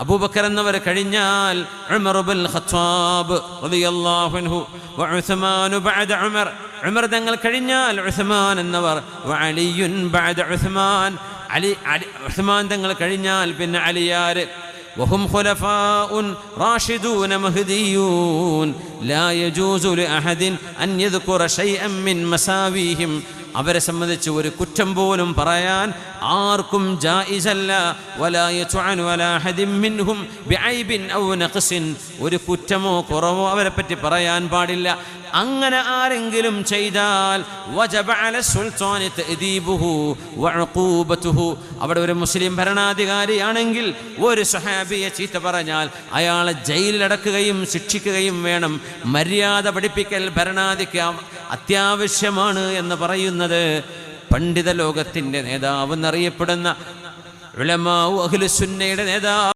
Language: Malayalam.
അബൂബക്കർ എന്നവർ കഴിഞ്ഞാൽ ഉമർ ഇബ്നുൽ ഖത്താബ് റളിയല്ലാഹു അൻഹു വഉസ്മാൻ ബഅദ ഉമർ, ഉമർ തങ്ങൾ കഴിഞ്ഞാൽ ഉസ്മാൻ എന്നവർ, വഅലിയുൻ ബഅദ ഉസ്മാൻ, ഉസ്മാൻ തങ്ങൾ കഴിഞ്ഞാൽ പിന്നെ അലിയാര്. വഹും ഖുലഫാഉൻ റാഷിദൂന മഹ്ദിയൂൻ ലാ യജൂസു ലിഅഹദിൻ അൻ യദ്കുറ ശൈഅൻ മിൻ മസാവീഹിം. അവരെ സംബന്ധിച്ച് ഒരു കുറ്റം പോലും പറയാൻ ആർക്കും ജായിസല്ല. വലാ യതുഅനു അലാ അഹദിൻ മിൻഹും ബിഐബിൻ ഔ നഖ്സിൻ, ഒരു കുറ്റമോ കുറവോ അവരെ പറ്റി പറയാൻ പാടില്ല. അങ്ങനെ ആരെങ്കിലും ചെയ്താൽ വജബ അല സുൽത്താനി തഅദീബുഹു വഉഖൂബതുഹു, അവിടെ ഒരു മുസ്ലിം ഭരണാധികാരിയാണെങ്കിൽ ഒരു സ്വഹാബിയെ ചീത്ത പറഞ്ഞാൽ അയാളെ ജയിലിലടക്കുകയും ശിക്ഷിക്കുകയും വേണം. മര്യാദ പഠിപ്പിക്കൽ ഭരണാധികാരിക്ക് അത്യാവശ്യമാണ് എന്ന് പറയുന്നത് പണ്ഡിത ലോകത്തിൻ്റെ നേതാവ് എന്നറിയപ്പെടുന്ന ഉലമാഉ അഹ്ലുസുന്നയുടെ നേതാവ്